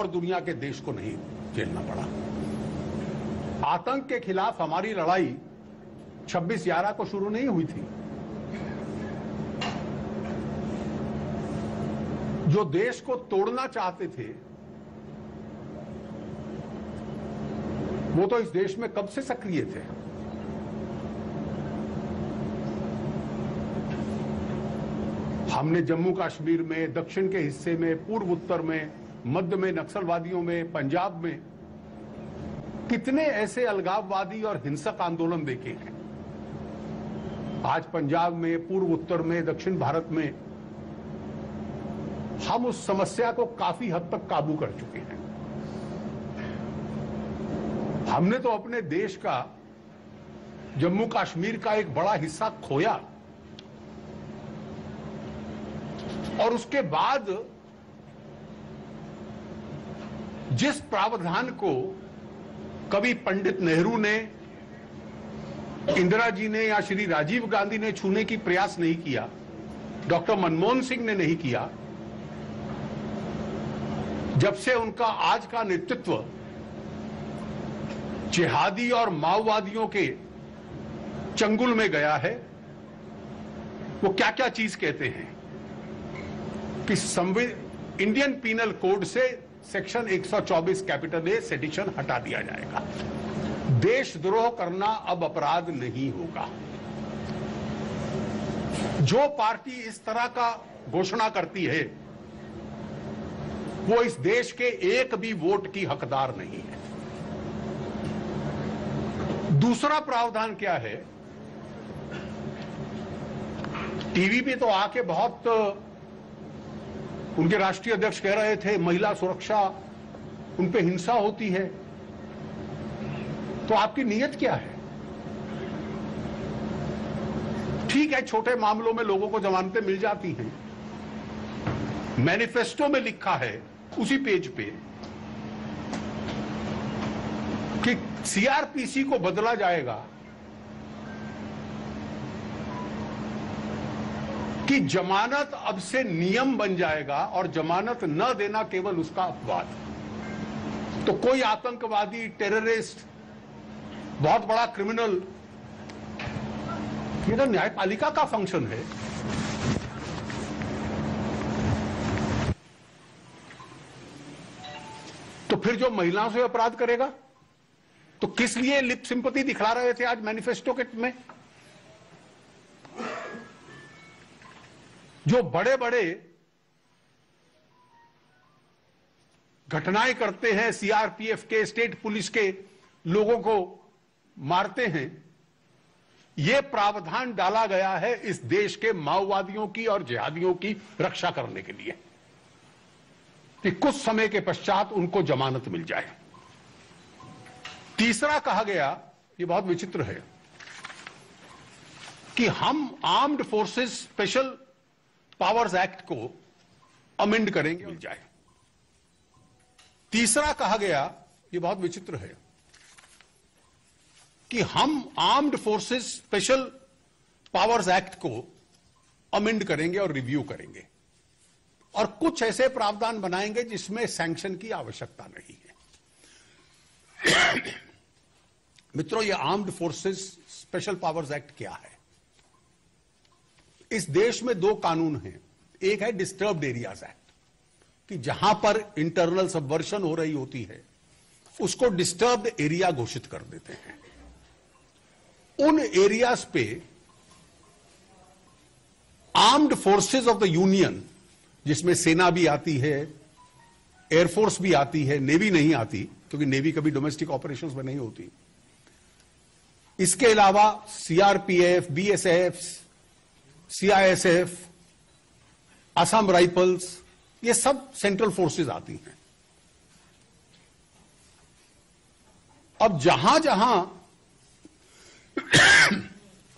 और दुनिया के देश को नहीं झेलना पड़ा। आतंक के खिलाफ हमारी लड़ाई 26/11 को शुरू नहीं हुई थी। जो देश को तोड़ना चाहते थे वो तो इस देश में कब से सक्रिय थे। हमने जम्मू कश्मीर में, दक्षिण के हिस्से में, पूर्व उत्तर में, मध्य में नक्सलवादियों में, पंजाब में कितने ऐसे अलगाववादी और हिंसक आंदोलन देखे हैं। आज पंजाब में, पूर्व उत्तर में, दक्षिण भारत में हम उस समस्या को काफी हद तक काबू कर चुके हैं। हमने तो अपने देश का, जम्मू कश्मीर का एक बड़ा हिस्सा खोया और उसके बाद जिस प्रावधान को कभी पंडित नेहरू ने, इंदिरा जी ने या श्री राजीव गांधी ने छूने की प्रयास नहीं किया, डॉक्टर मनमोहन सिंह ने नहीं किया, जब से उनका आज का नेतृत्व जिहादी और माओवादियों के चंगुल में गया है, वो क्या क्या चीज कहते हैं कि इंडियन पीनल कोड से सेक्शन 124 कैपिटल ए सेडिशन हटा दिया जाएगा। देशद्रोह करना अब अपराध नहीं होगा। जो पार्टी इस तरह का घोषणा करती है वो इस देश के एक भी वोट की हकदार नहीं है। दूसरा प्रावधान क्या है? टीवी पे तो आके बहुत उनके राष्ट्रीय अध्यक्ष कह रहे थे महिला सुरक्षा, उन पे हिंसा होती है। तो आपकी नीयत क्या है? ठीक है, छोटे मामलों में लोगों को जमानतें मिल जाती हैं। मैनिफेस्टो में लिखा है उसी पेज पे कि सीआरपीसी को बदला जाएगा कि जमानत अब से नियम बन जाएगा और जमानत न देना केवल उसका अपवाद। तो कोई आतंकवादी, टेररिस्ट, बहुत बड़ा क्रिमिनल, ये तो न्यायपालिका का फंक्शन है। तो फिर जो महिलाओं से अपराध करेगा, तो किस लिए लिप सिंपैथी दिखला रहे थे आज मैनिफेस्टो के में? जो बड़े बड़े घटनाएं करते हैं, सीआरपीएफ के, स्टेट पुलिस के लोगों को मारते हैं, यह प्रावधान डाला गया है इस देश के माओवादियों की और जिहादियों की रक्षा करने के लिए कि कुछ समय के पश्चात उनको जमानत मिल जाए। तीसरा कहा गया, यह बहुत विचित्र है, कि हम armed forces special powers act को अमेंड करेंगे, मिल जाए। तीसरा कहा गया, यह बहुत विचित्र है, कि हम armed forces special powers act को अमेंड करेंगे और रिव्यू करेंगे और कुछ ऐसे प्रावधान बनाएंगे जिसमें सैंक्शन की आवश्यकता नहीं है। मित्रों, यह armed forces special powers act क्या है? इस देश में दो कानून हैं। एक है डिस्टर्ब्ड एरियाज एक्ट, कि जहां पर इंटरनल सबवर्शन हो रही होती है उसको डिस्टर्ब्ड एरिया घोषित कर देते हैं। उन एरियाज पे armed forces of the union, जिसमें सेना भी आती है, एयरफोर्स भी आती है, नेवी नहीं आती क्योंकि नेवी कभी डोमेस्टिक ऑपरेशंस में नहीं होती, इसके अलावा CRPF, BSF, CISF, Assam rifles, ये सब सेंट्रल फोर्सेस आती हैं। अब जहां जहां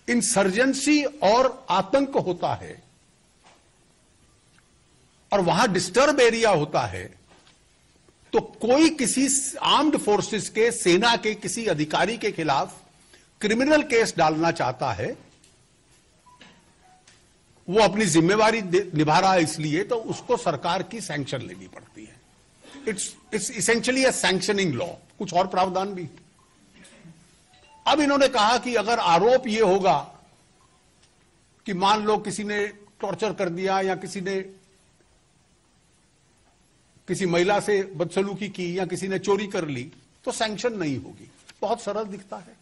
इंसर्जेंसी और आतंक होता है और वहां डिस्टर्ब एरिया होता है, तो कोई किसी आर्म्ड फोर्सेस के, सेना के किसी अधिकारी के खिलाफ क्रिमिनल केस डालना चाहता है, वो अपनी जिम्मेवारी निभा रहा है इसलिए, तो उसको सरकार की सैंक्शन लेनी पड़ती है। It's essentially a sanctioning law, कुछ और प्रावधान भी। अब इन्होंने कहा कि अगर आरोप यह होगा कि मान लो किसी ने टॉर्चर कर दिया या किसी ने किसी महिला से बदसलूकी की या किसी ने चोरी कर ली, तो सैंक्शन नहीं होगी। बहुत सरल दिखता है।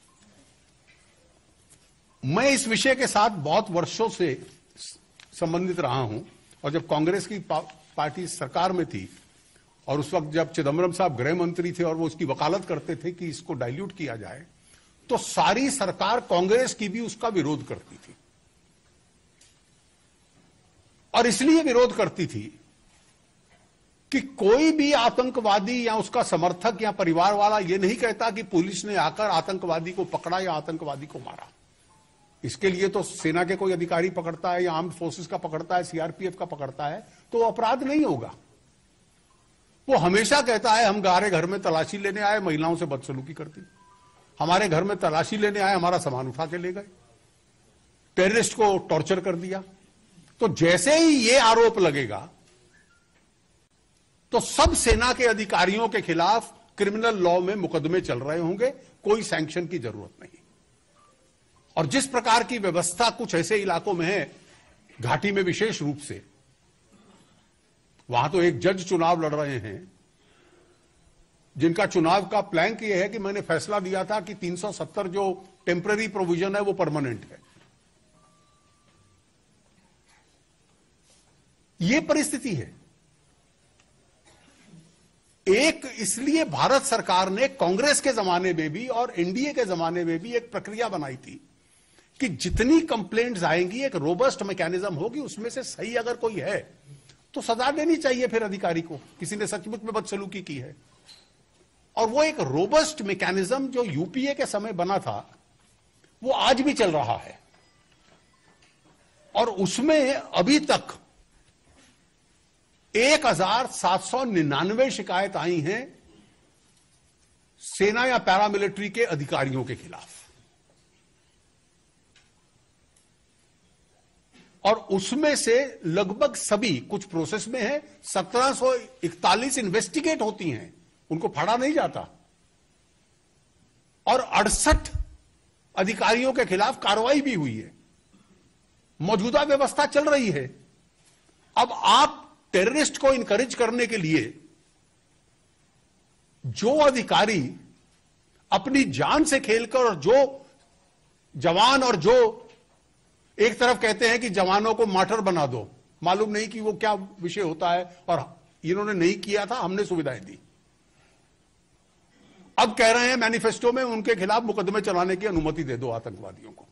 मैं इस विषय के साथ बहुत वर्षों से संबंधित रहा हूं, और जब कांग्रेस की पार्टी सरकार में थी और उस वक्त जब चिदम्बरम साहब गृह मंत्री थे और वो उसकी वकालत करते थे कि इसको डाइल्यूट किया जाए, तो सारी सरकार कांग्रेस की भी उसका विरोध करती थी। और इसलिए विरोध करती थी कि कोई भी आतंकवादी या उसका समर्थक या परिवार वाला यह नहीं कहता कि पुलिस ने आकर आतंकवादी को पकड़ा या आतंकवादी को मारा। इसके लिए तो सेना के कोई अधिकारी पकड़ता है या आर्म्ड फोर्सेस का पकड़ता है, सीआरपीएफ का पकड़ता है, तो अपराध नहीं होगा। वो हमेशा कहता है हम हमारे घर में तलाशी लेने आए, महिलाओं से बदसलूकी करती, हमारे घर में तलाशी लेने आए, हमारा सामान उठा के ले गए, टेररिस्ट को टॉर्चर कर दिया। तो जैसे ही ये आरोप लगेगा तो सब सेना के अधिकारियों के खिलाफ क्रिमिनल लॉ में मुकदमे चल रहे होंगे, कोई सैंक्शन की जरूरत नहीं। और जिस प्रकार की व्यवस्था कुछ ऐसे इलाकों में है, घाटी में विशेष रूप से, वहां तो एक जज चुनाव लड़ रहे हैं जिनका चुनाव का प्लान यह है कि मैंने फैसला दिया था कि 370 जो टेम्पररी प्रोविजन है वो परमानेंट है। ये परिस्थिति है। एक इसलिए भारत सरकार ने कांग्रेस के जमाने में भी और एनडीए के जमाने में भी एक प्रक्रिया बनाई थी कि जितनी कंप्लेंट्स आएंगी एक रोबस्ट मैकेनिज्म होगी, उसमें से सही अगर कोई है तो सजा देनी चाहिए फिर अधिकारी को, किसी ने सचमुच में बदसलूकी की है। और वो एक रोबस्ट मैकेनिज्म जो यूपीए के समय बना था वो आज भी चल रहा है। और उसमें अभी तक 1799 शिकायत आई हैं सेना या पैरामिलिट्री के अधिकारियों के खिलाफ, और उसमें से लगभग सभी, कुछ प्रोसेस में है, 1741 इन्वेस्टिगेट होती हैं, उनको फाड़ा नहीं जाता, और 68 अधिकारियों के खिलाफ कार्रवाई भी हुई है। मौजूदा व्यवस्था चल रही है। अब आप टेररिस्ट को इनकरेज करने के लिए जो अधिकारी अपनी जान से खेलकर, और जो जवान, और जो एक तरफ कहते हैं कि जवानों को मार्टर बना दो, मालूम नहीं कि वो क्या विषय होता है, और इन्होंने नहीं किया था, हमने सुविधाएं दी। अब कह रहे हैं मैनिफेस्टो में उनके खिलाफ मुकदमे चलाने की अनुमति दे दो आतंकवादियों को।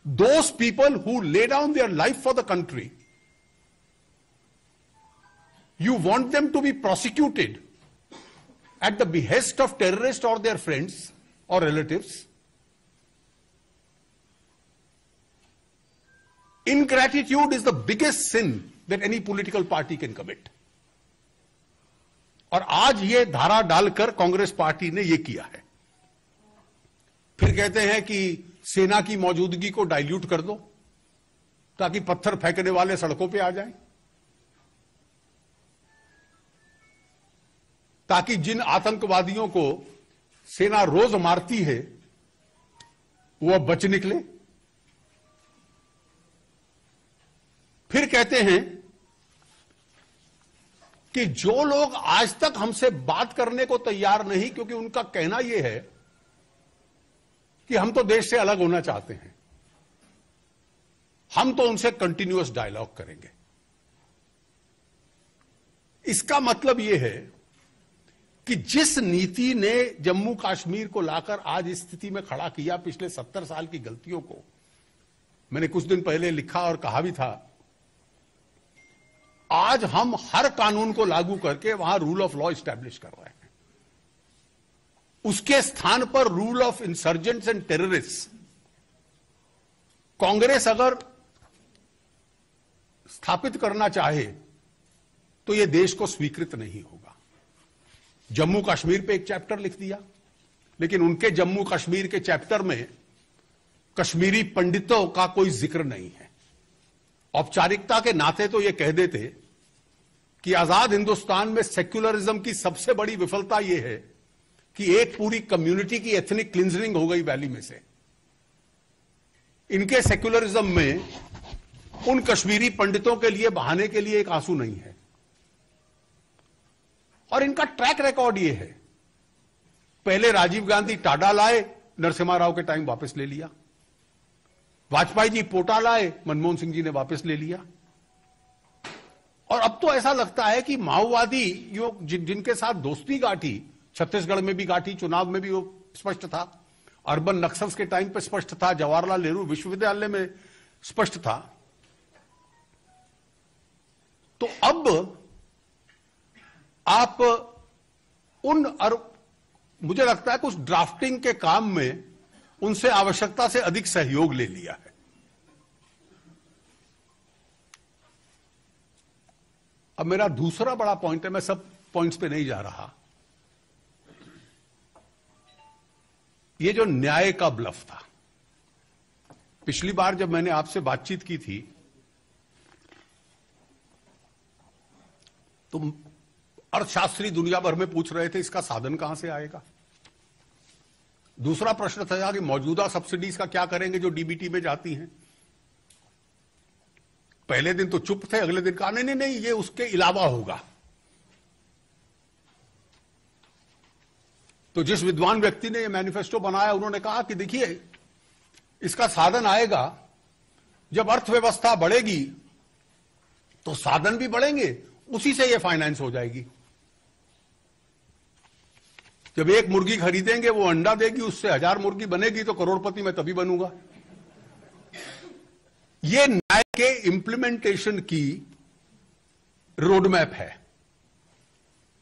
Those people who lay down their life for the country, you want them to be prosecuted at the behest of terrorists or their friends or relatives. Ingratitude is the biggest sin that any political party can commit. और आज ये धारा डालकर Congress party ने ये किया है। फिर कहते हैं कि सेना की मौजूदगी को डाइल्यूट कर दो ताकि पत्थर फेंकने वाले सड़कों पे आ जाएं, ताकि जिन आतंकवादियों को सेना रोज मारती है वो अब बच निकले। फिर कहते हैं कि जो लोग आज तक हमसे बात करने को तैयार नहीं, क्योंकि उनका कहना यह है कि हम तो देश से अलग होना चाहते हैं, हम तो उनसे कंटिन्यूअस डायलॉग करेंगे। इसका मतलब यह है कि जिस नीति ने जम्मू कश्मीर को लाकर आज इस स्थिति में खड़ा किया, पिछले 70 साल की गलतियों को मैंने कुछ दिन पहले लिखा और कहा भी था, आज हम हर कानून को लागू करके वहां रूल ऑफ लॉ एस्टैब्लिश कर रहे हैं। उसके स्थान पर rule of insurgents and terrorist Congress अगर स्थापित करना चाहे तो यह देश को स्वीकृत नहीं होगा। जम्मू कश्मीर पे एक चैप्टर लिख दिया, लेकिन उनके जम्मू कश्मीर के चैप्टर में कश्मीरी पंडितों का कोई जिक्र नहीं है। औपचारिकता के नाते तो यह कह देते कि आजाद हिंदुस्तान में सेक्युलरिज्म की सबसे बड़ी विफलता यह है कि एक पूरी कम्युनिटी की एथनिक क्लिंजिंग हो गई वैली में से। इनके सेक्युलरिज्म में उन कश्मीरी पंडितों के लिए बहाने के लिए एक आंसू नहीं है, और इनका ट्रैक रिकॉर्ड यह है, पहले राजीव गांधी टाडा लाए, नरसिम्हा राव के टाइम वापस ले लिया, वाजपेयी जी पोटा लाए, मनमोहन सिंह जी ने वापस ले लिया, और अब तो ऐसा लगता है कि माओवादी जिनके साथ दोस्ती गांठी, छत्तीसगढ़ में भी गांठी, चुनाव में भी वो स्पष्ट था, अर्बन नक्सल्स के टाइम पे स्पष्ट था, जवाहरलाल नेहरू विश्वविद्यालय में स्पष्ट था। तो अब आप मुझे लगता है कुछ ड्राफ्टिंग के काम में उनसे आवश्यकता से अधिक सहयोग ले लिया है। अब मेरा दूसरा बड़ा पॉइंट है, मैं सब पॉइंट्स पे नहीं जा रहा, ये जो न्याय का ब्लफ था। पिछली बार जब मैंने आपसे बातचीत की थी तो अर्थशास्त्री दुनिया भर में पूछ रहे थे इसका साधन कहां से आएगा। दूसरा प्रश्न था कि मौजूदा सब्सिडीज का क्या करेंगे जो डीबीटी में जाती हैं। पहले दिन तो चुप थे, अगले दिन कहा नहीं नहीं नहीं ये उसके अलावा होगा। तो जिस विद्वान व्यक्ति ने ये मैनिफेस्टो बनाया उन्होंने कहा कि देखिए इसका साधन आएगा जब अर्थव्यवस्था बढ़ेगी तो साधन भी बढ़ेंगे, उसी से ये फाइनेंस हो जाएगी। जब एक मुर्गी खरीदेंगे वो अंडा देगी, उससे 1000 मुर्गी बनेगी तो करोड़पति मैं तभी बनूंगा। ये न्याय के इंप्लीमेंटेशन की रोडमैप है।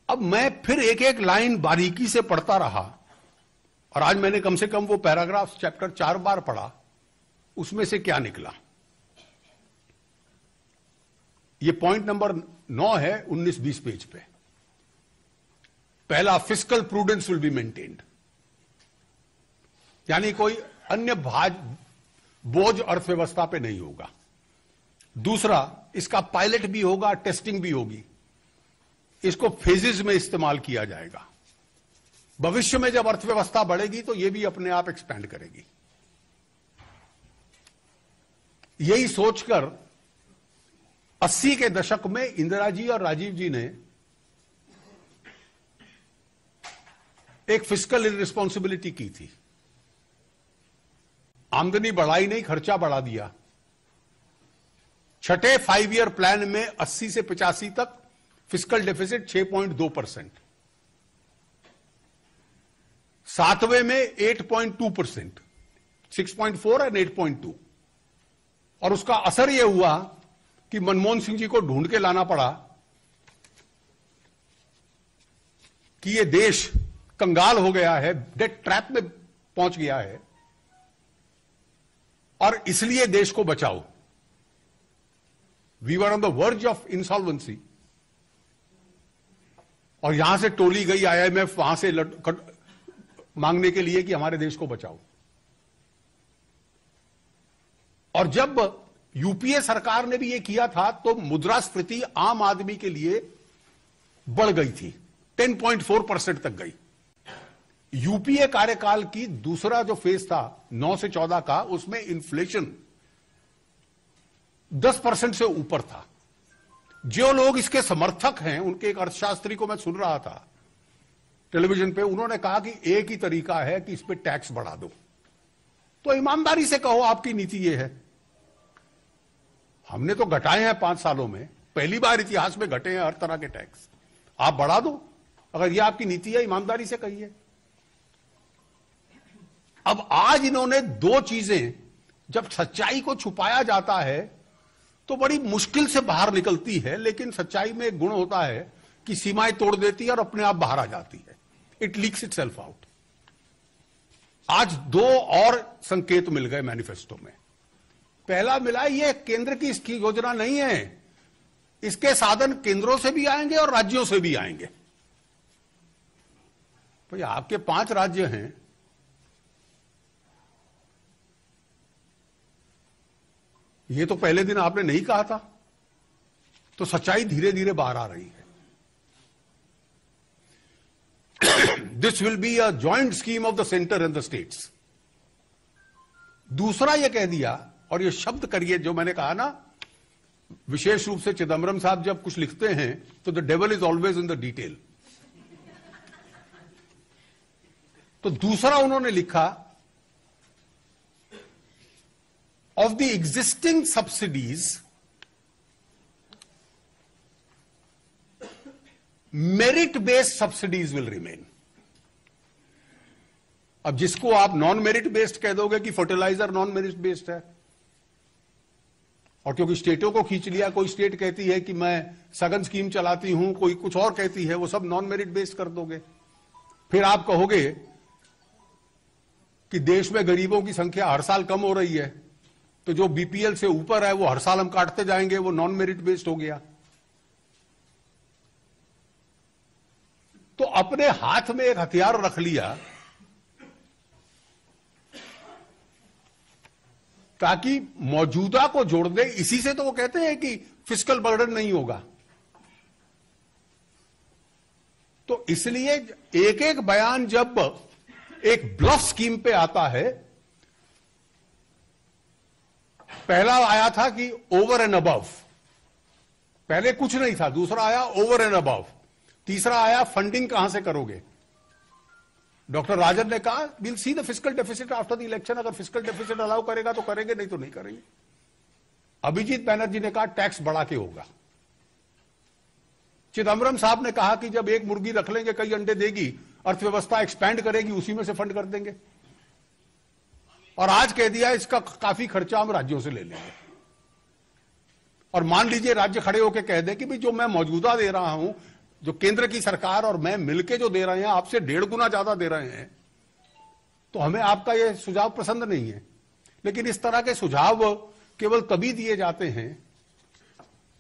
अब मैं फिर एक एक लाइन बारीकी से पढ़ता रहा और आज मैंने कम से कम वो पैराग्राफ चैप्टर 4 बार पढ़ा, उसमें से क्या निकला। ये पॉइंट नंबर 9 है 19-20 पेज पे। पहला, fiscal prudence will be maintained, यानी कोई अन्य बोझ अर्थव्यवस्था पे नहीं होगा। दूसरा, इसका पायलट भी होगा, टेस्टिंग भी होगी, इसको फेजेस में इस्तेमाल किया जाएगा। भविष्य में जब अर्थव्यवस्था बढ़ेगी तो यह भी अपने आप एक्सपैंड करेगी। यही सोचकर 80 के दशक में इंदिरा जी और राजीव जी ने एक फिस्कल इररिस्पॉन्सिबिलिटी की थी। आमदनी बढ़ाई नहीं, खर्चा बढ़ा दिया। छठे 5 ईयर प्लान में 80 से 85 तक फिस्कल डेफिसिट 6.2%, 7वें में 8.2%, 6.4 एंड 8.2। और उसका असर यह हुआ कि मनमोहन सिंह जी को ढूंढ के लाना पड़ा कि यह देश कंगाल हो गया है, डेट ट्रैप में पहुंच गया है और इसलिए देश को बचाओ। We were on the verge of insolvency और यहां से टोली गई आईएमएफ वहां से मांगने के लिए कि हमारे देश को बचाओ। और जब यूपीए सरकार ने भी यह किया था तो मुद्रास्फीति आम आदमी के लिए बढ़ गई थी, 10.4% तक गई। यूपीए कार्यकाल की दूसरा जो फेज था 9 से 14 का, उसमें इन्फ्लेशन 10% से ऊपर था। जो लोग इसके समर्थक हैं, उनके एक अर्थशास्त्री को मैं सुन रहा था टेलीविजन पे, उन्होंने कहा कि एक ही तरीका है कि इस पे टैक्स बढ़ा दो। तो ईमानदारी से कहो आपकी नीति ये है। हमने तो घटाए हैं 5 सालों में, पहली बार इतिहास में घटे हैं हर तरह के टैक्स, आप बढ़ा दो। अगर यह आपकी नीति है, ईमानदारी से कहिए। अब आज इन्होंने दो चीजें, जब सच्चाई को छुपाया जाता है तो बड़ी मुश्किल से बाहर निकलती है, लेकिन सच्चाई में एक गुण होता है कि सीमाएं तोड़ देती है और अपने आप बाहर आ जाती है। It leaks itself out. आज 2 और संकेत मिल गए मैनिफेस्टो में। पहला मिला, ये केंद्र की इसकी योजना नहीं है, इसके साधन केंद्रों से भी आएंगे और राज्यों से भी आएंगे। भाई आपके 5 राज्य हैं, ये तो पहले दिन आपने नहीं कहा था। तो सच्चाई धीरे धीरे बाहर आ रही है। This will be a joint scheme of the centre and the states. दूसरा यह कह दिया, और यह शब्द करिए जो मैंने कहा ना, विशेष रूप से चिदम्बरम साहब जब कुछ लिखते हैं तो the devil is always in the detail. तो दूसरा उन्होंने लिखा, of the existing subsidies merit based subsidies will remain. अब जिसको आप नॉन मेरिट बेस्ड कह दोगे कि फर्टिलाइजर नॉन मेरिट बेस्ड है, और क्योंकि स्टेटों को खींच लिया, कोई स्टेट कहती है कि मैं सघन स्कीम चलाती हूं, कोई कुछ और कहती है, वो सब नॉन मेरिट बेस्ड कर दोगे। फिर आप कहोगे कि देश में गरीबों की संख्या हर साल कम हो रही है, तो जो बीपीएल से ऊपर है वो हर साल हम काटते जाएंगे, वो नॉन मेरिट बेस्ड हो गया। तो अपने हाथ में एक हथियार रख लिया ताकि मौजूदा को जोड़ दे। इसी से तो वो कहते हैं कि फिस्कल बर्डन नहीं होगा। तो इसलिए एक एक बयान जब एक ब्लफ स्कीम पे आता है, पहला आया था कि ओवर एंड अबव, पहले कुछ नहीं था, दूसरा आया ओवर एंड अबव, तीसरा आया फंडिंग कहां से करोगे। डॉक्टर राजन ने कहा will see the fiscal deficit after the election, अगर फिस्कल डेफिसिट अलाउ करेगा तो करेंगे, नहीं तो नहीं करेंगे। अभिजीत बैनर्जी ने कहा टैक्स बढ़ा के होगा। चिदम्बरम साहब ने कहा कि जब एक मुर्गी रख लेंगे कई अंडे देगी, अर्थव्यवस्था एक्सपैंड करेगी, उसी में से फंड कर देंगे। और आज कह दिया इसका काफी खर्चा हम राज्यों से ले लेंगे। और मान लीजिए राज्य खड़े होकर कह दे कि भाई जो मैं मौजूदा दे रहा हूं, जो केंद्र की सरकार और मैं मिलके जो दे रहे हैं, आपसे 1.5 गुना ज्यादा दे रहे हैं, तो हमें आपका यह सुझाव पसंद नहीं है। लेकिन इस तरह के सुझाव केवल तभी दिए जाते हैं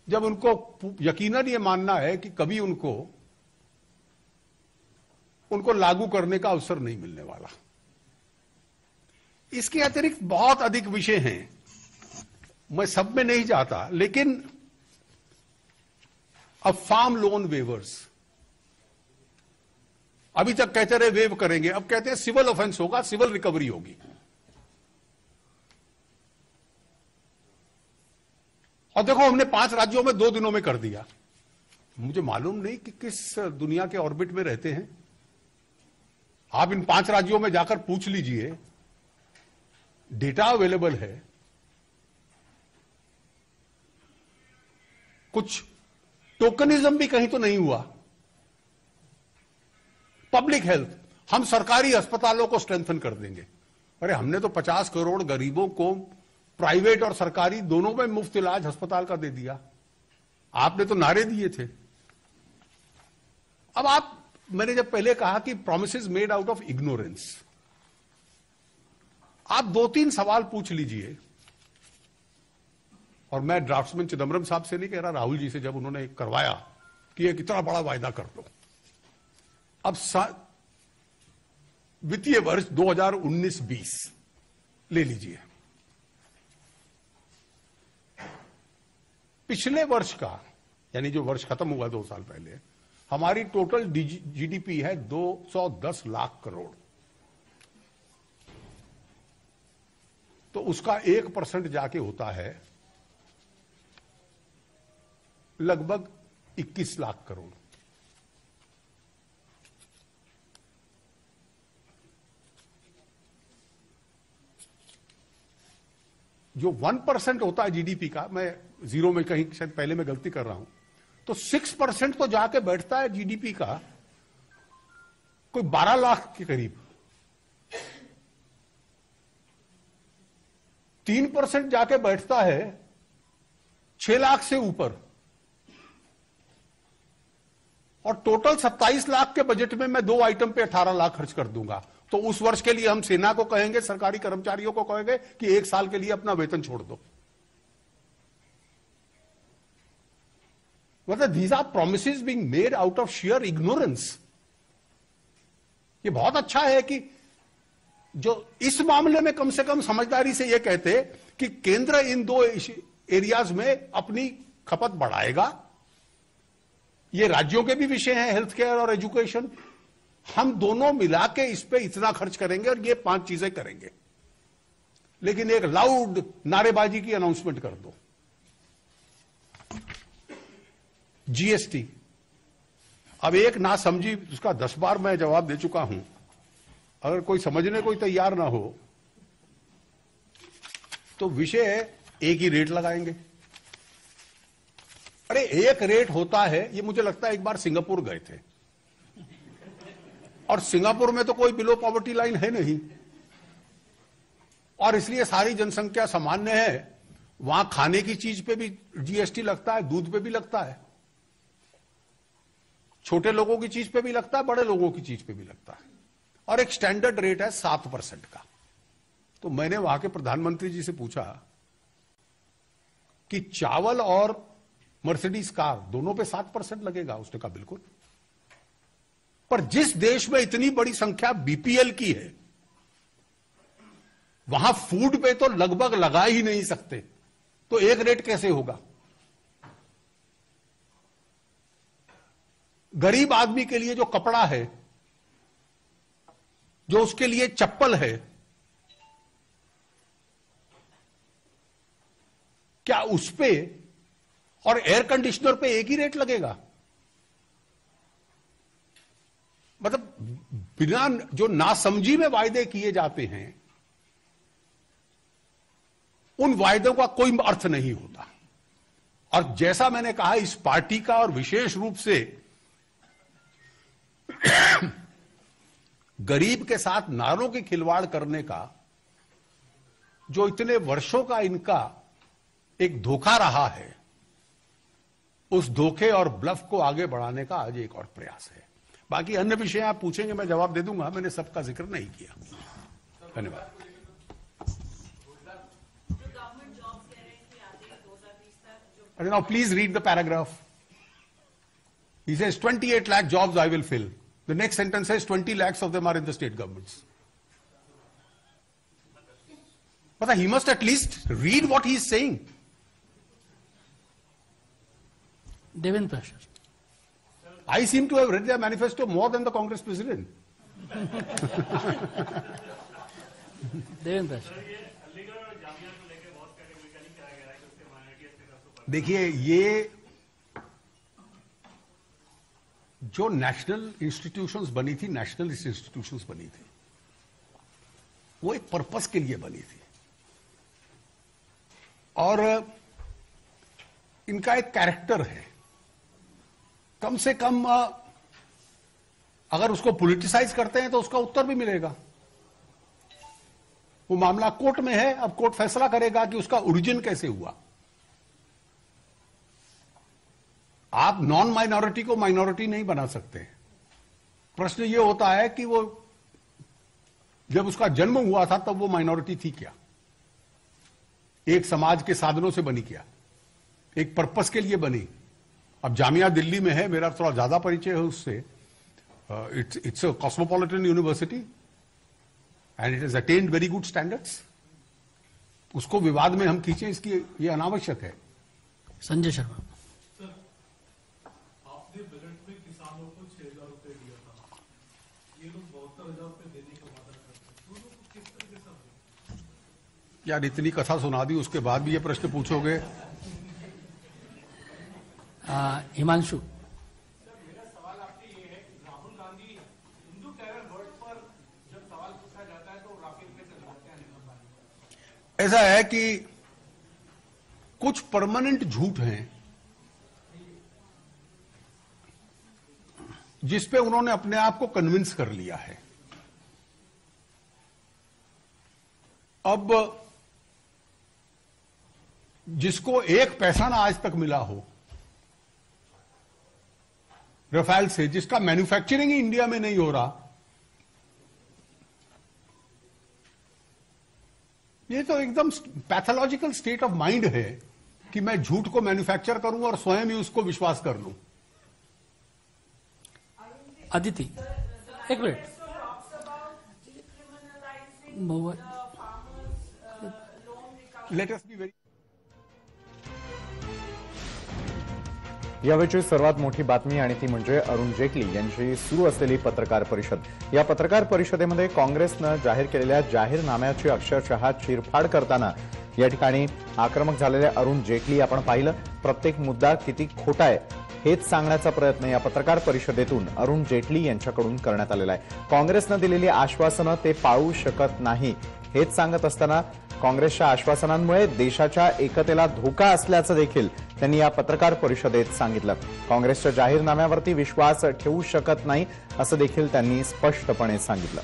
जब उनको यकीनन यह मानना है कि कभी उनको लागू करने का अवसर नहीं मिलने वाला। इसके अतिरिक्त बहुत अधिक विषय हैं, मैं सब में नहीं जाता। लेकिन अब फार्म लोन वेवर्स, अभी तक कहते रहे वेव करेंगे, अब कहते हैं सिविल ऑफेंस होगा, सिविल रिकवरी होगी। और देखो हमने 5 राज्यों में 2 दिनों में कर दिया। मुझे मालूम नहीं कि किस दुनिया के ऑर्बिट में रहते हैं। आप इन 5 राज्यों में जाकर पूछ लीजिए, डेटा अवेलेबल है। कुछ टोकनिज्म भी कहीं तो नहीं हुआ। पब्लिक हेल्थ, हम सरकारी अस्पतालों को स्ट्रेंथन कर देंगे। अरे हमने तो 50 करोड़ गरीबों को प्राइवेट और सरकारी दोनों में मुफ्त इलाज अस्पताल का दे दिया। आपने तो नारे दिए थे। अब मैंने जब पहले कहा कि promises made out of ignorance, आप 2-3 सवाल पूछ लीजिए। और मैं ड्राफ्ट्समैन चिदम्बरम साहब से नहीं कह रहा, राहुल जी से जब उन्होंने करवाया कि एक इतना बड़ा वायदा कर लो। अब वित्तीय वर्ष 2019-20 ले लीजिए। पिछले वर्ष का, यानी जो वर्ष खत्म हुआ 2 साल पहले, हमारी टोटल जीडीपी है 210 लाख करोड़। तो उसका 1% जाके होता है लगभग 21 लाख करोड़। जो 1% होता है जीडीपी का, मैं जीरो में कहीं शायद पहले मैं गलती कर रहा हूं, तो 6% तो जाके बैठता है जीडीपी का कोई 12 लाख के करीब। 3% जाके बैठता है 6 लाख से ऊपर। और टोटल 27 लाख के बजट में मैं 2 आइटम पे 18 लाख खर्च कर दूंगा। तो उस वर्ष के लिए हम सेना को कहेंगे, सरकारी कर्मचारियों को कहेंगे कि 1 साल के लिए अपना वेतन छोड़ दो। मतलब these are promises being made out of sheer ignorance। ये बहुत अच्छा है कि जो इस मामले में कम से कम समझदारी से ये कहते कि केंद्र इन 2 एरियाज में अपनी खपत बढ़ाएगा ये राज्यों के भी विषय हैं, हेल्थ केयर और एजुकेशन। हम दोनों मिला के इस पे इतना खर्च करेंगे और ये 5 चीजें करेंगे। लेकिन एक लाउड नारेबाजी की अनाउंसमेंट कर दो। जीएसटी, अब एक ना समझी, उसका 10 बार मैं जवाब दे चुका हूं। अगर कोई समझने कोई तैयार ना हो तो विषय है एक ही रेट लगाएंगे। अरे एक रेट होता है, ये मुझे लगता है एक बार सिंगापुर गए थे और सिंगापुर में तो कोई बिलो पॉवर्टी लाइन है नहीं और इसलिए सारी जनसंख्या सामान्य है। वहां खाने की चीज पे भी जीएसटी लगता है, दूध पे भी लगता है, छोटे लोगों की चीज पे भी लगता है, बड़े लोगों की चीज पे भी लगता है और एक स्टैंडर्ड रेट है 7% का। तो मैंने वहां के प्रधानमंत्री जी से पूछा कि चावल और मर्सिडीज कार दोनों पे 7% लगेगा। उसने कहा बिल्कुल। पर जिस देश में इतनी बड़ी संख्या बीपीएल की है वहां फूड पे तो लगभग लगा ही नहीं सकते, तो एक रेट कैसे होगा? गरीब आदमी के लिए जो कपड़ा है, जो उसके लिए चप्पल है, क्या उस पे और एयर कंडीशनर पे एक ही रेट लगेगा? मतलब बिना जो नासमझी में वायदे किए जाते हैं उन वायदों का कोई अर्थ नहीं होता। और जैसा मैंने कहा, इस पार्टी का और विशेष रूप से गरीब के साथ नारों की खिलवाड़ करने का जो इतने वर्षों का इनका एक धोखा रहा है, उस धोखे और ब्लफ को आगे बढ़ाने का आज एक और प्रयास है। बाकी अन्य विषय आप पूछेंगे, मैं जवाब दे दूंगा। मैंने सबका जिक्र नहीं किया। धन्यवाद। Now please read the paragraph. He says 28 lakh jobs I will fill. The next sentence says 20 lakhs of them are in the state governments. But he must at least read what he is saying. Devendra Prasad. I seem to have read their manifesto more than the Congress president. Devendra Prasad. देखिए, ये जो national institutions बनी थी, nationalist institutions बनी थी, वो एक purpose के लिए बनी थी और इनका एक कैरेक्टर है। कम से कम अगर उसको पॉलिटिसाइज करते हैं तो उसका उत्तर भी मिलेगा। वो मामला कोर्ट में है, अब कोर्ट फैसला करेगा कि उसका ओरिजिन कैसे हुआ। आप नॉन माइनॉरिटी को माइनॉरिटी नहीं बना सकते। प्रश्न यह होता है कि वो जब उसका जन्म हुआ था तब वो माइनॉरिटी थी क्या, एक समाज के साधनों से बनी क्या, एक पर्पस के लिए बनी। अब जामिया दिल्ली में है, मेरा थोड़ा ज्यादा परिचय है उससे। It's a cosmopolitan university and it has attend very good standards. उसको विवाद में हम खींचे, इसकी ये अनावश्यक है। संजय शर्मा। यार इतनी कथा सुना दी, उसके बाद भी ये प्रश्न पूछोगे? हिमांशु। मेरा सवाल आपसे ये है, राहुल गांधी हिंदू टेरर वर्ड पर जब सवाल पूछा जाता है तो राफेल पे चले जाते हैं। ऐसा है कि कुछ परमानेंट झूठ हैं जिसपे उन्होंने अपने आप को कन्विंस कर लिया है। अब जिसको एक पैसा ना आज तक मिला हो रफेल से, जिसका मैन्युफैक्चरिंग ही इंडिया में नहीं हो रहा, ये तो एकदम पैथोलॉजिकल स्टेट ऑफ माइंड है कि मैं झूठ को मैन्युफैक्चर करूं और स्वयं ही उसको विश्वास कर लूं। अदिति, एक minute. Let us be very यावेळची सर्वात मोठी बातमी आणि ती म्हणजे अरुण जेटली यांची सुरू असलेली पत्रकार परिषद। या पत्रकार परिषदेमध्ये काँग्रेसनं जाहीर केलेल्या जाहीरनाम्याची अक्षरशः चिरफाड करताना या ठिकाणी आक्रमक झालेले अरुण जेटली आपण पाहिलं। प्रत्येक मुद्दा किती खोटा आहे हेच सांगण्याचा प्रयत्न या पत्रकार परिषदेतून अरुण जेटली यांच्याकडून करण्यात आलेला आहे। काँग्रेसनं दिलेली आश्वासनं ते पाळू शकत नाही हेच सांगत असताना काँग्रेसच्या आश्वासनांमुळे देशाच्या एकतेला धोका असल्याचं देखील त्यांनी या पत्रकार परिषदेत सांगितलं। काँग्रेसच्या जाहीरनाम्यावरती विश्वास ठेवू शकत नाही असं देखील त्यांनी स्पष्टपणे सांगितलं।